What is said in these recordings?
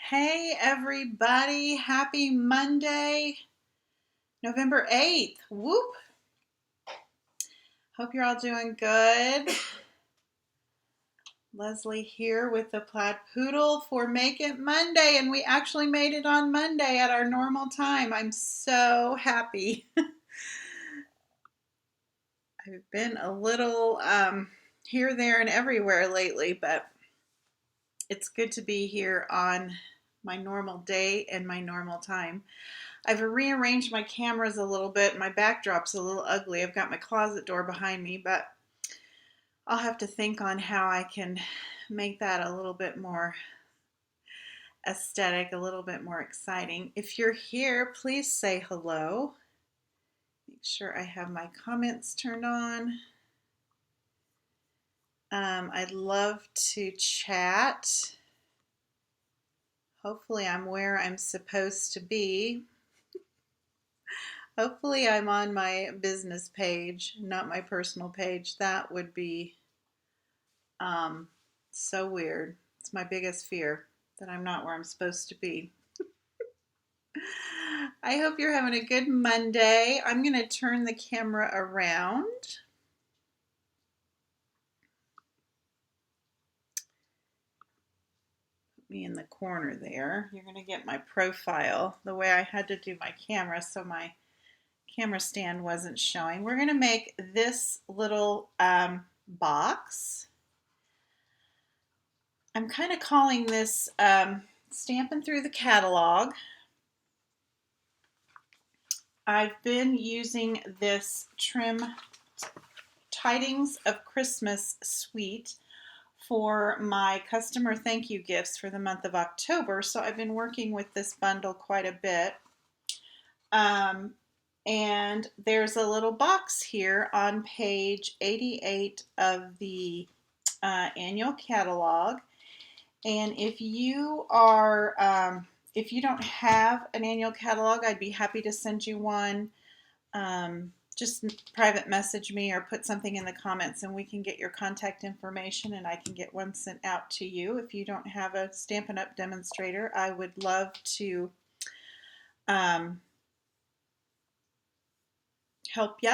Hey everybody, happy Monday, November 8th. Whoop. Hope you're all doing good. Leslie here with the Plaid Poodle for Make It Monday, and we actually made it on Monday at our normal time. I'm so happy. I've been a little here, there, and everywhere lately, but it's good to be here on my normal day and my normal time. I've rearranged my cameras a little bit. My backdrop's a little ugly. I've got my closet door behind me, but I'll have to think on how I can make that a little bit more aesthetic, a little bit more exciting. If you're here, please say hello. Make sure I have my comments turned on. I'd love to chat. Hopefully I'm where I'm supposed to be. Hopefully I'm on my business page, not my personal page. That would be so weird. It's my biggest fear that I'm not where I'm supposed to be. I hope you're having a good Monday. I'm going to turn the camera around. Put me in the corner there. You're going to get my profile the way I had to do my camera, so my camera stand wasn't showing. We're going to make this little box. I'm kind of calling this Stamping Through the Catalog. I've been using this trim Tidings of Christmas suite for my customer thank you gifts for the month of October, so I've been working with this bundle quite a bit. And there's a little box here on page 88 of the annual catalog. And if you don't have an annual catalog, I'd be happy to send you one. Just private message me or put something in the comments and we can get your contact information and I can get one sent out to you. If you don't have a Stampin' Up! Demonstrator, I would love to help you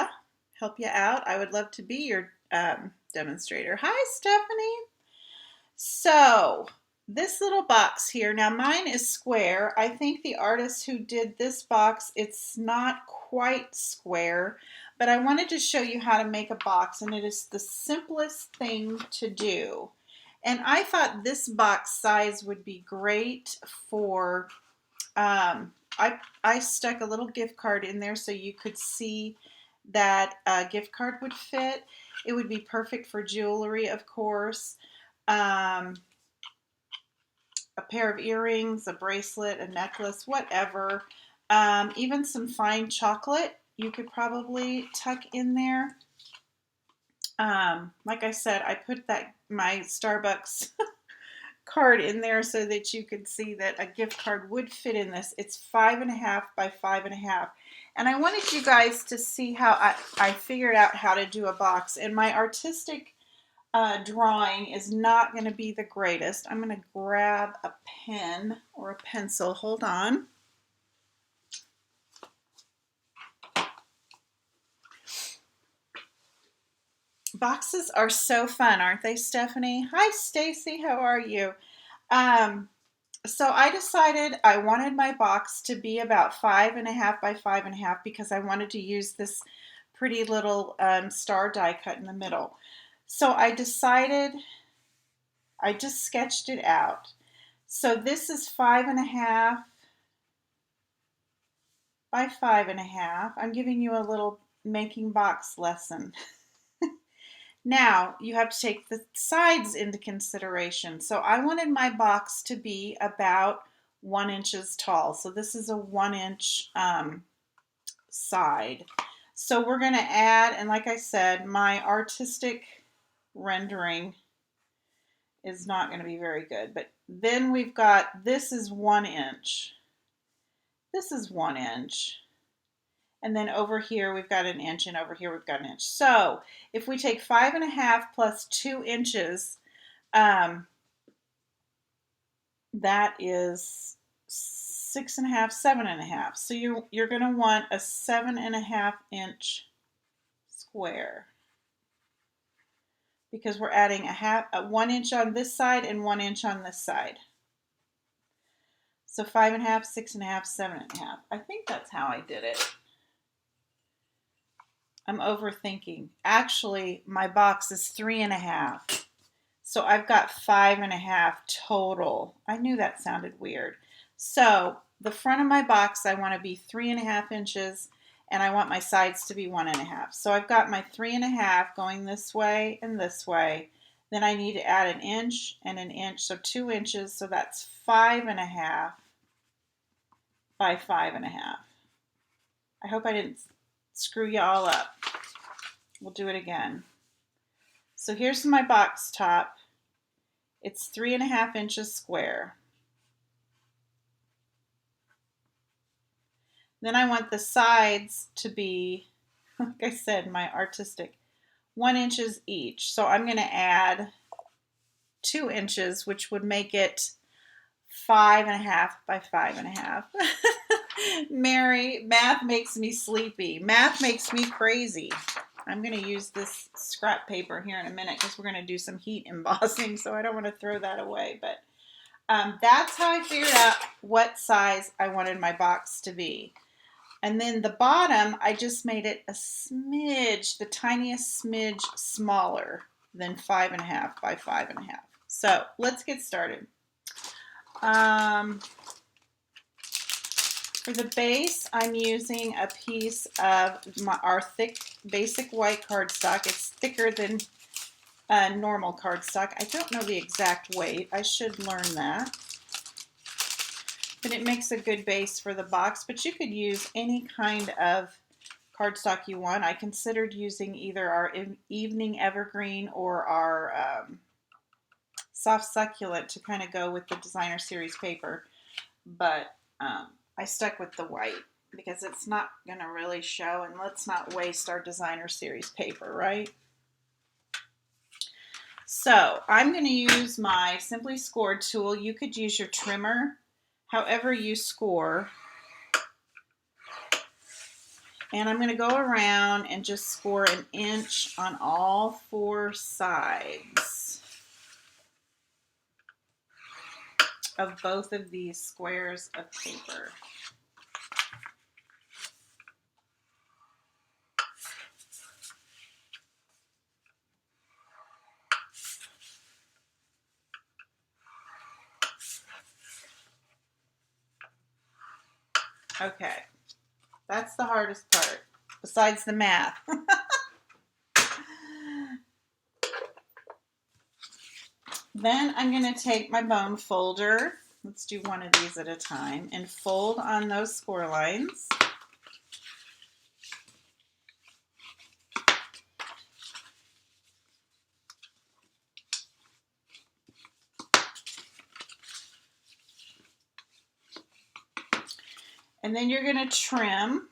out. I would love to be your demonstrator. Hi, Stephanie. So this little box here, now mine is square. I think the artist who did this box, it's not quite square, but I wanted to show you how to make a box, and it is the simplest thing to do. And I thought this box size would be great for, I stuck a little gift card in there so you could see that a gift card would fit. It would be perfect for jewelry, of course. A pair of earrings, a bracelet, a necklace, whatever. Even some fine chocolate you could probably tuck in there. Like I said, I put my Starbucks card in there so that you could see that a gift card would fit in this. It's 5.5 by 5.5. And I wanted you guys to see how I figured out how to do a box. And my artistic drawing is not going to be the greatest. I'm going to grab a pen or a pencil. Hold on. Boxes are so fun, aren't they, Stephanie? Hi, Stacy. How are you? So I decided I wanted my box to be about 5.5 by 5.5 because I wanted to use this pretty little star die cut in the middle. So I decided, I just sketched it out. So this is 5.5 by 5.5. I'm giving you a little making box lesson. Now you have to take the sides into consideration. So I wanted my box to be about 1 inch tall. So this is a 1 inch side. So we're going to add, and like I said, my artistic rendering is not going to be very good. But then we've got, this is 1 inch. This is 1 inch. And then over here we've got 1 inch, and over here we've got 1 inch. So if we take 5.5 plus 2 inches, that is 6.5, 7.5. So you're going to want a 7.5-inch square, because we're adding a 1 inch on this side and 1 inch on this side. So 5.5, 6.5, 7.5. I think that's how I did it. I'm overthinking. Actually, my box is 3.5. So I've got 5.5 total. I knew that sounded weird. So the front of my box, I want to be 3.5 inches, and I want my sides to be 1.5. So I've got my 3.5 going this way and this way. Then I need to add an inch and an inch, so 2 inches. So that's 5.5 by 5.5. I hope I didn't screw you all up. We'll do it again. So here's my box top. It's 3.5 inches square. Then I want the sides to be, like I said, my artistic, 1 inches each. So I'm going to add 2 inches, which would make it 5.5 by 5.5. Mary, math makes me sleepy. Math makes me crazy. I'm going to use this scrap paper here in a minute because we're going to do some heat embossing, so I don't want to throw that away. But that's how I figured out what size I wanted my box to be. And then the bottom, I just made it a smidge, the tiniest smidge smaller than 5.5 by 5.5. So let's get started. For the base, I'm using a piece of our thick basic white cardstock. It's thicker than normal cardstock. I don't know the exact weight. I should learn that. But it makes a good base for the box. But you could use any kind of cardstock you want. I considered using either our evening evergreen or our soft succulent to kind of go with the designer series paper. But I stuck with the white because it's not going to really show, and let's not waste our designer series paper, right? So I'm going to use my Simply Scored tool. You could use your trimmer, however you score. And I'm going to go around and just score an inch on all 4 sides of both of these squares of paper. Okay, that's the hardest part, besides the math. Then I'm going to take my bone folder, let's do one of these at a time, and fold on those score lines. And then you're going to trim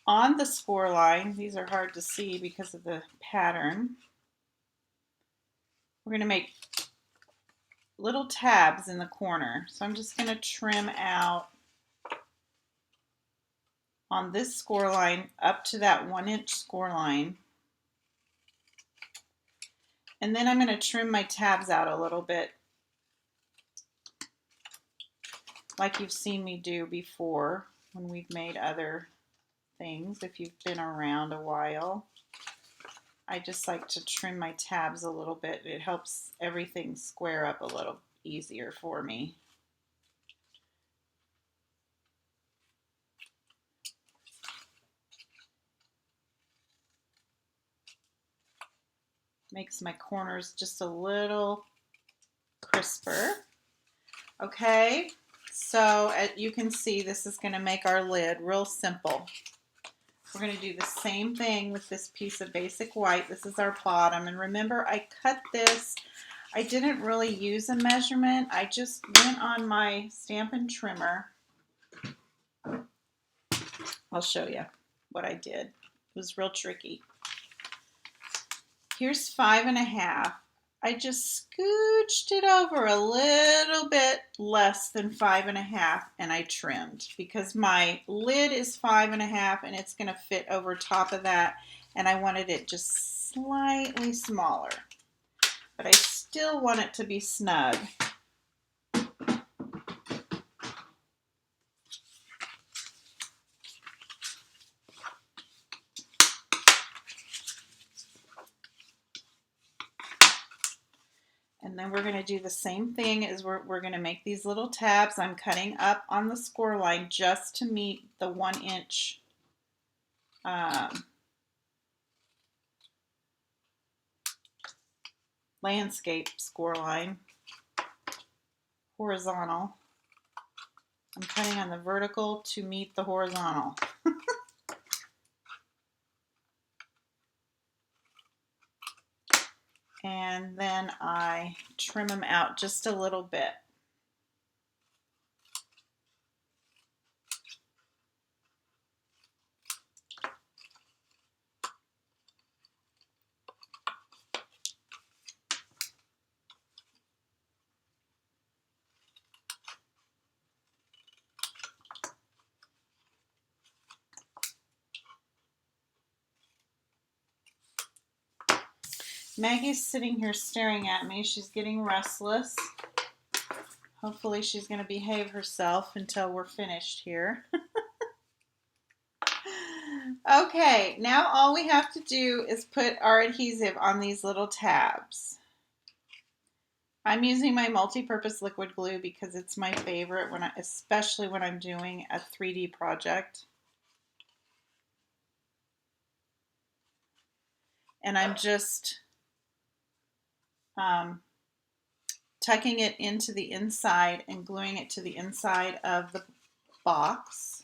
on the score line. These are hard to see because of the pattern. We're going to make little tabs in the corner. So I'm just going to trim out on this score line up to that 1 inch score line. And then I'm going to trim my tabs out a little bit, like you've seen me do before when we've made other things. If you've been around a while, I just like to trim my tabs a little bit. It helps everything square up a little easier for me. Makes my corners just a little crisper. Okay, so you can see this is going to make our lid real simple. We're going to do the same thing with this piece of basic white. This is our bottom, and remember I cut this. I didn't really use a measurement. I just went on my Stampin' Trimmer. I'll show you what I did. It was real tricky. Here's 5.5. I just scooched it over a little bit less than 5.5 and I trimmed because my lid is 5.5 and it's going to fit over top of that, and I wanted it just slightly smaller, but I still want it to be snug. And then we're going to do the same thing as we're going to make these little tabs. I'm cutting up on the score line just to meet the 1 inch landscape score line, horizontal. I'm cutting on the vertical to meet the horizontal. And then I trim them out just a little bit. Maggie's sitting here staring at me. She's getting restless. Hopefully she's going to behave herself until we're finished here. Okay, now all we have to do is put our adhesive on these little tabs. I'm using my multi-purpose liquid glue because it's my favorite, especially when I'm doing a 3D project. And I'm just tucking it into the inside and gluing it to the inside of the box.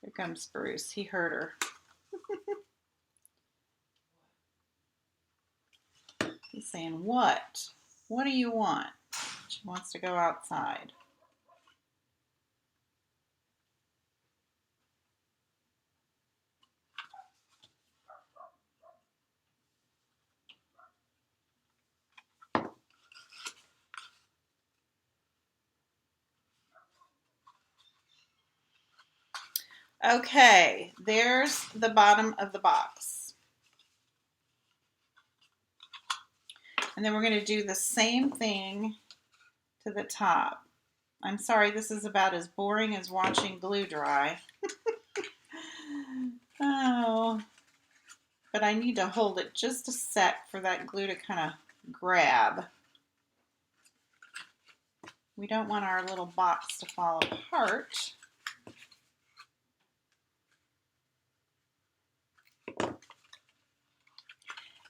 Here comes Bruce. He heard her. He's saying, "What? What do you want?" She wants to go outside. Okay, there's the bottom of the box. And then we're going to do the same thing to the top. I'm sorry, this is about as boring as watching glue dry. Oh, but I need to hold it just a sec for that glue to kind of grab. We don't want our little box to fall apart.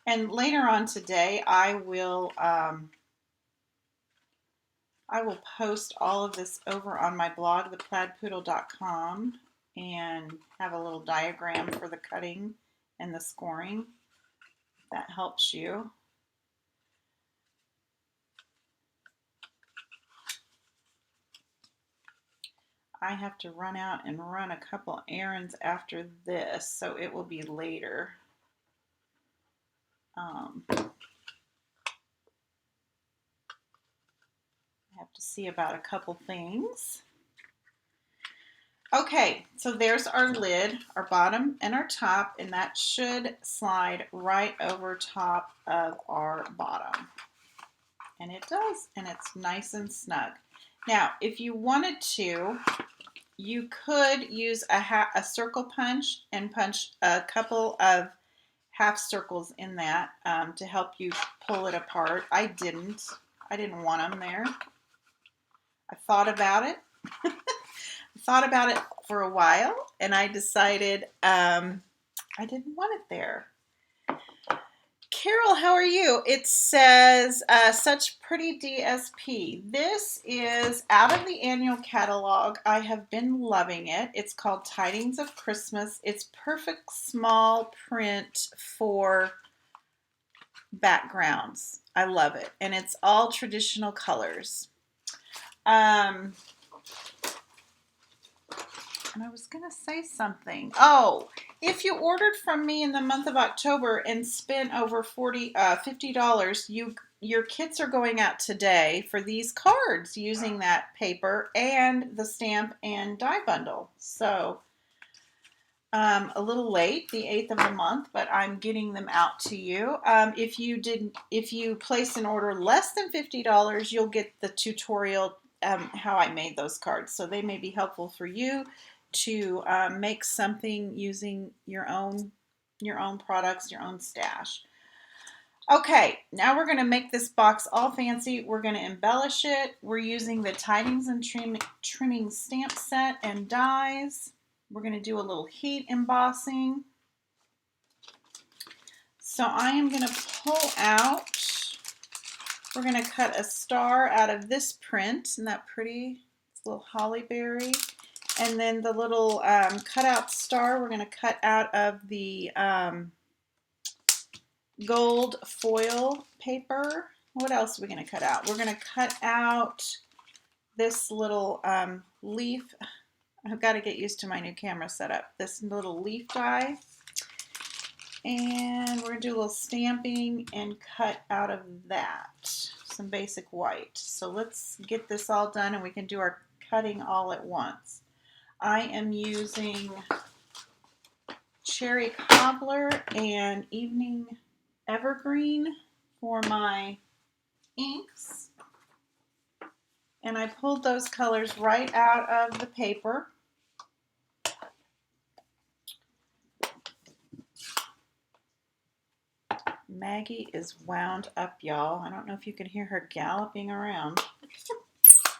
And later on today, I will post all of this over on my blog, theplaidpoodle.com, and have a little diagram for the cutting and the scoring. If that helps you. I have to run out and run a couple errands after this, so it will be later. I have to see about a couple things. Okay, so there's our lid, our bottom and our top, and that should slide right over top of our bottom. And it does, and it's nice and snug. Now, if you wanted to, you could use a circle punch and punch a couple of half circles in that to help you pull it apart. I didn't want them there. I thought about it. I thought about it for a while, and I decided I didn't want it there. Carol, how are you? It says, such pretty DSP. This is out of the annual catalog. I have been loving it. It's called Tidings of Christmas. It's perfect small print for backgrounds. I love it. And it's all traditional colors. And I was going to say something. Oh, if you ordered from me in the month of October and spent over $50, your kits are going out today for these cards using that paper and the stamp and die bundle. So a little late, the 8th of the month, but I'm getting them out to you. If you place an order less than $50, you'll get the tutorial how I made those cards. So they may be helpful for you to make something using your own products, your own stash. Okay, now we're going to make this box all fancy. We're going to embellish it. We're using the Tidings and Trimming stamp set and dies. We're going to do a little heat embossing. So I am going to pull out, we're going to cut a star out of this print, isn't that pretty? It's a little holly berry. And then the little cutout star we're going to cut out of the gold foil paper. What else are we going to cut out? We're going to cut out this little leaf. I've got to get used to my new camera setup. This little leaf die. And we're going to do a little stamping and cut out of that some basic white. So let's get this all done and we can do our cutting all at once. I am using Cherry Cobbler and Evening Evergreen for my inks. And I pulled those colors right out of the paper. Maggie is wound up, y'all. I don't know if you can hear her galloping around.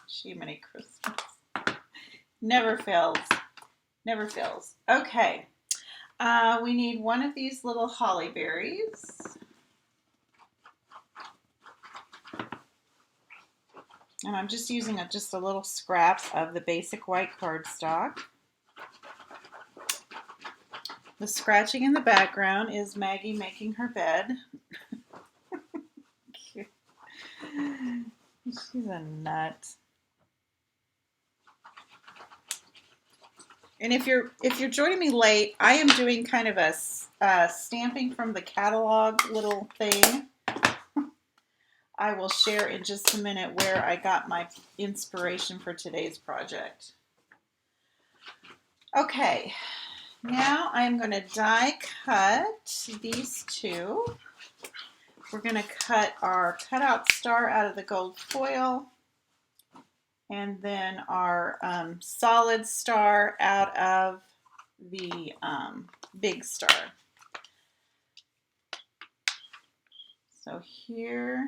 Jiminy Christmas. Never fails. Never fails. Okay. We need one of these little holly berries. And I'm just using just a little scrap of the basic white cardstock. The scratching in the background is Maggie making her bed. Cute. She's a nut. And if you're joining me late, I am doing kind of a stamping from the catalog little thing. I will share in just a minute where I got my inspiration for today's project. Okay, now I'm going to die cut these two. We're going to cut our cutout star out of the gold foil. And then our solid star out of the big star. So here,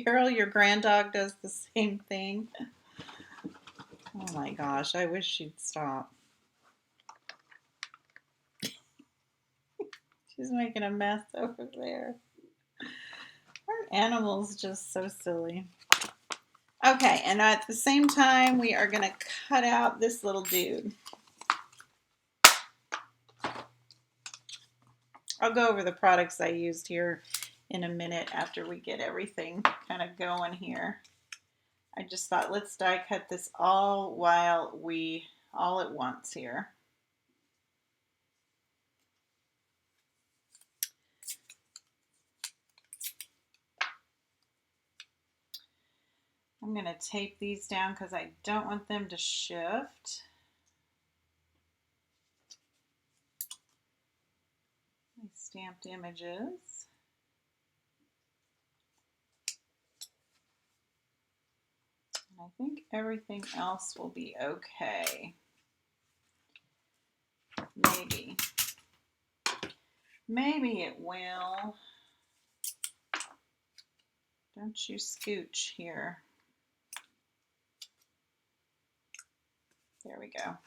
Carol, your granddog does the same thing. Oh my gosh, I wish she'd stop. She's making a mess over there. Our animal's just so silly. Okay, and at the same time, we are going to cut out this little dude. I'll go over the products I used here in a minute after we get everything kind of going here. I just thought, let's die cut this all at once here. I'm going to tape these down because I don't want them to shift. These stamped images. And I think everything else will be okay. Maybe. Maybe it will. Don't you scooch here. There we go.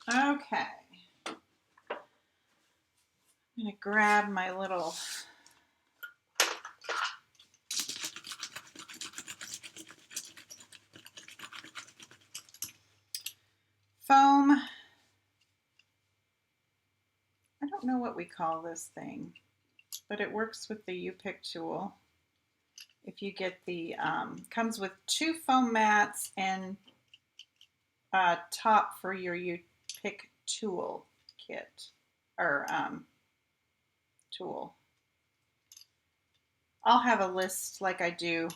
Okay. I'm going to grab my little foam. I don't know what we call this thing, but it works with the U-Pick tool. If you get the, comes with 2 foam mats and a top for your U-Pick tool kit, or tool. I'll have a list like I do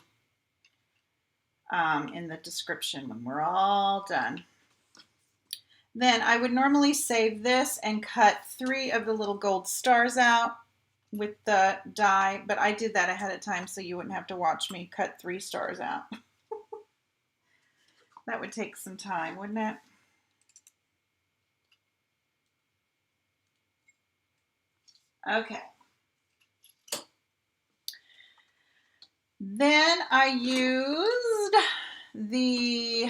in the description when we're all done. Then I would normally save this and cut 3 of the little gold stars out with the die, but I did that ahead of time so you wouldn't have to watch me cut 3 stars out. That would take some time, wouldn't it? Okay. Then I used the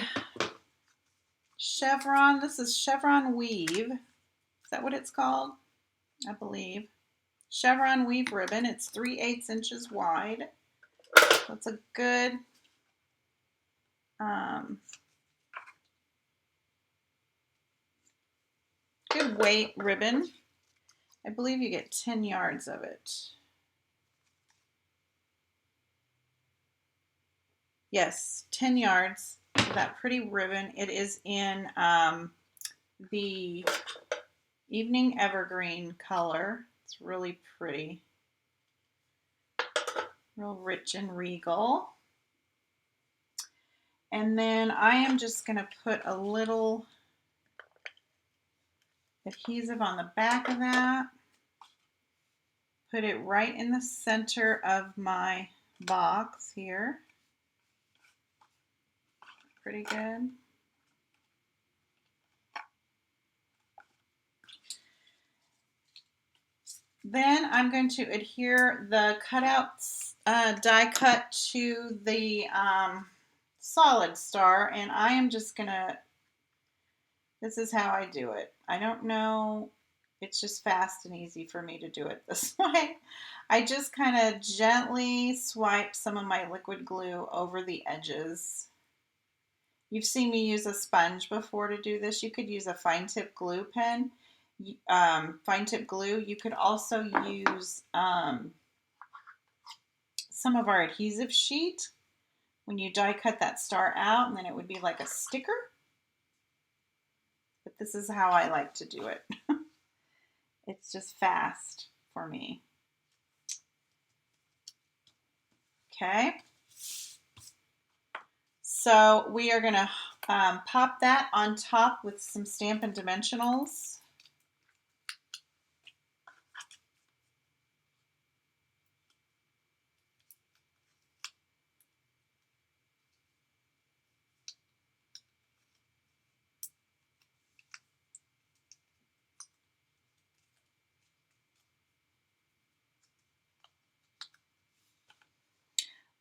chevron. This is chevron weave. Is that what it's called? I believe. Chevron weave ribbon. It's 3/8 inches wide. That's a good good weight ribbon. I believe you get 10 yards of it. Yes, 10 yards of that pretty ribbon. It is in the evening evergreen color. It's really pretty. Real rich and regal. And then I am just going to put a little adhesive on the back of that. Put it right in the center of my box here. Pretty good. Then I'm going to adhere the cutouts, die cut to the solid star, and I am just gonna, this is how I do it. I don't know, it's just fast and easy for me to do it this way. I just kind of gently swipe some of my liquid glue over the edges. You've seen me use a sponge before to do this. You could use a fine tip glue pen, fine tip glue. You could also use some of our adhesive sheet when you die cut that star out, and then it would be like a sticker. But this is how I like to do it. It's just fast for me. Okay. So we are going to pop that on top with some Stampin' Dimensionals.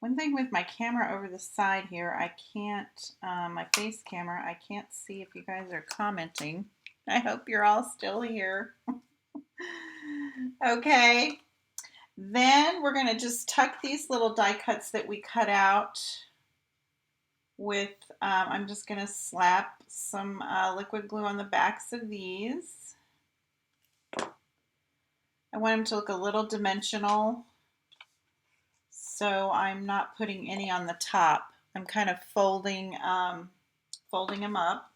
One thing with my camera over the side here, I can't, my face camera, I can't see if you guys are commenting. I hope you're all still here. Okay. Then we're going to just tuck these little die cuts that we cut out with, I'm just going to slap some liquid glue on the backs of these. I want them to look a little dimensional, so I'm not putting any on the top. I'm kind of folding them up.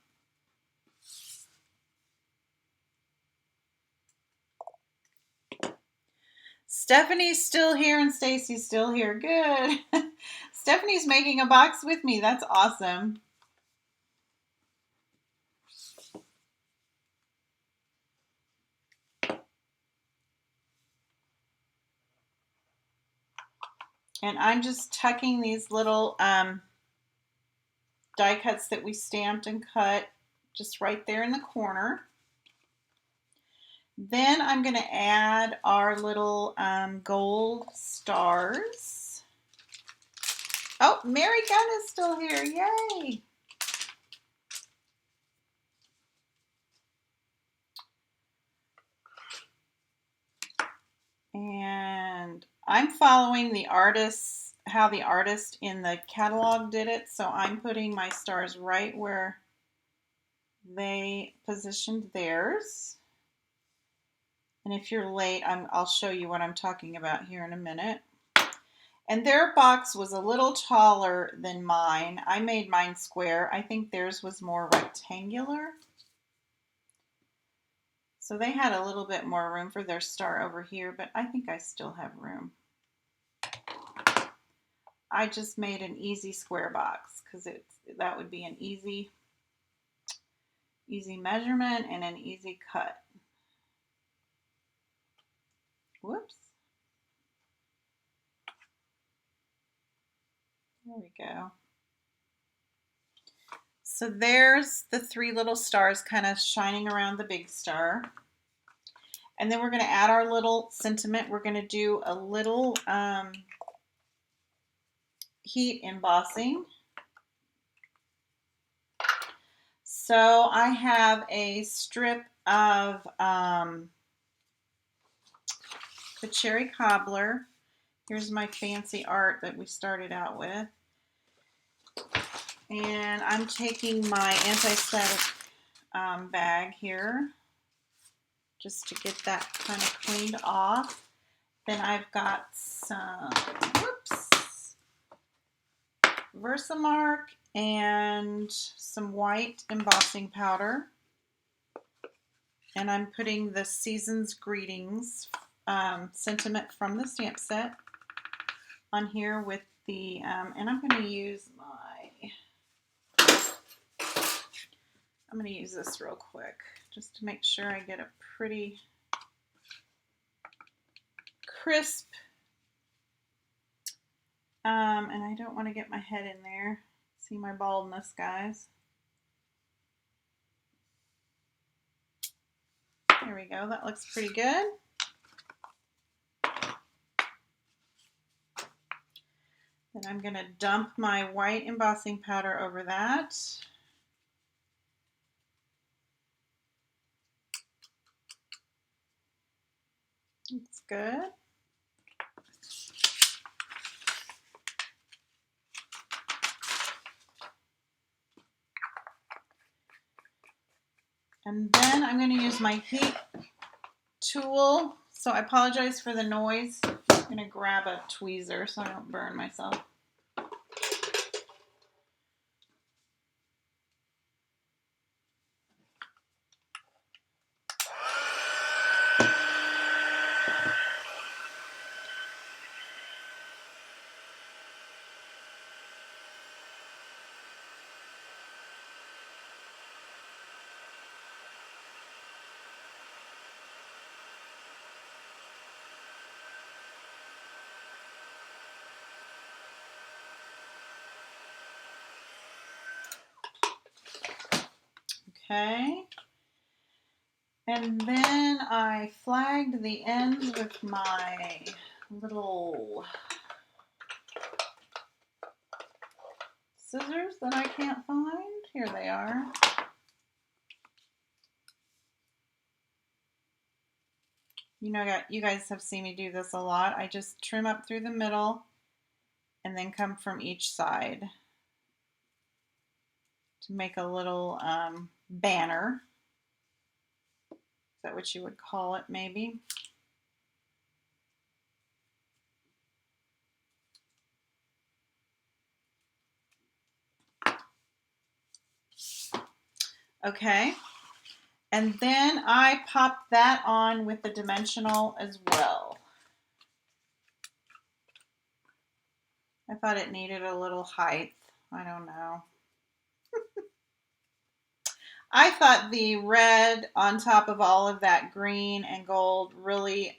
Stephanie's still here and Stacy's still here. Good. Stephanie's making a box with me. That's awesome. And I'm just tucking these little die cuts that we stamped and cut just right there in the corner. Then I'm going to add our little gold stars. Oh, Mary Gunn is still here. Yay! And I'm following the artist, how the artist in the catalog did it. So I'm putting my stars right where they positioned theirs. And if you're late, I'll show you what I'm talking about here in a minute. And their box was a little taller than mine. I made mine square. I think theirs was more rectangular. So they had a little bit more room for their star over here, but I think I still have room. I just made an easy square box because that would be an easy measurement and an easy cut. Whoops. There we go. So there's the three little stars kind of shining around the big star. And then we're going to add our little sentiment. We're going to do a little heat embossing. So I have a strip of the cherry cobbler. Here's my fancy art that we started out with. And I'm taking my anti-static bag here just to get that kind of cleaned off. Then I've got some, Versamark and some white embossing powder. And I'm putting the Season's Greetings sentiment from the stamp set on here with the, and I'm going to use this real quick just to make sure I get a pretty crisp, and I don't want to get my head in there. See my baldness, guys. There we go. That looks pretty good. Then I'm going to dump my white embossing powder over that. It's good. And then I'm going to use my heat tool. So I apologize for the noise. I'm going to grab a tweezer so I don't burn myself. Okay. And then I flagged the ends with my little scissors that I can't find. Here they are. You know, you guys have seen me do this a lot. I just trim up through the middle and then come from each side to make a little banner. Is that what you would call it, maybe? Okay. And then I popped that on with the dimensional as well. I thought it needed a little height. I don't know. I thought the red on top of all of that green and gold really,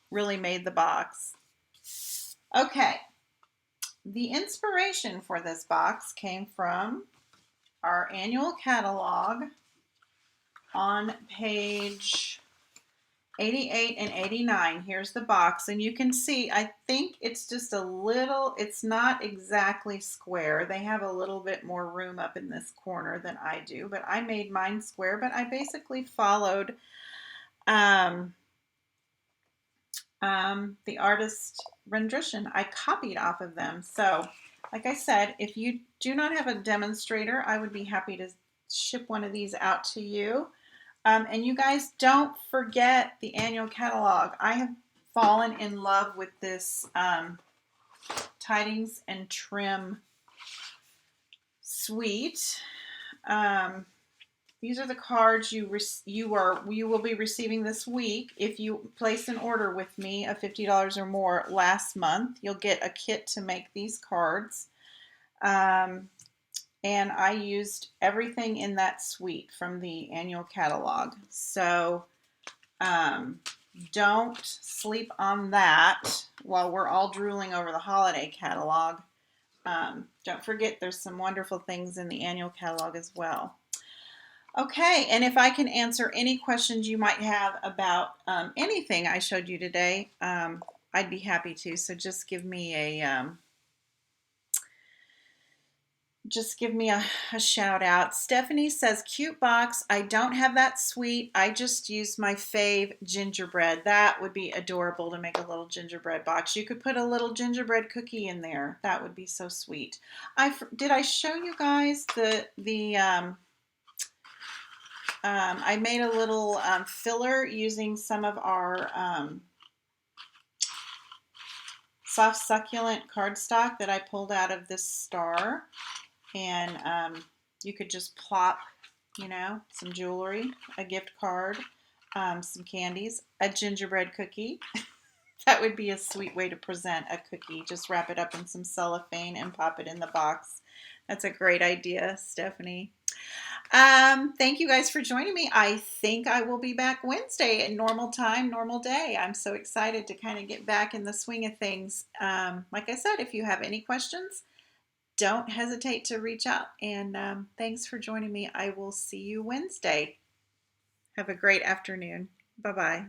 really made the box. Okay. The inspiration for this box came from our annual catalog on page 88 and 89. Here's the box, and you can see, I think it's just a little, it's not exactly square. They have a little bit more room up in this corner than I do, but I made mine square, but I basically followed the artist rendition. I copied off of them. So, like I said, if you do not have a demonstrator, I would be happy to ship one of these out to you. And you guys don't forget the annual catalog. I have fallen in love with this Tidings and Trim suite. These are the cards you will be receiving this week. If you place an order with me of $50 or more last month, you'll get a kit to make these cards. And I used everything in that suite from the annual catalog. So don't sleep on that while we're all drooling over the holiday catalog. Don't forget there's some wonderful things in the annual catalog as well. Okay, and if I can answer any questions you might have about anything I showed you today, I'd be happy to. So just give me a shout out. Stephanie says, cute box. I don't have that sweet. I just used my fave gingerbread. That would be adorable to make a little gingerbread box. You could put a little gingerbread cookie in there. That would be so sweet. Did I show you guys I made a little filler using some of our soft succulent cardstock that I pulled out of this star. And you could just plop, some jewelry, a gift card, some candies, a gingerbread cookie. That would be a sweet way to present a cookie. Just wrap it up in some cellophane and pop it in the box. That's a great idea, Stephanie. Thank you guys for joining me. I think I will be back Wednesday at normal time, normal day. I'm so excited to kind of get back in the swing of things. Like I said, if you have any questions, don't hesitate to reach out. And thanks for joining me. I will see you Wednesday. Have a great afternoon. Bye-bye.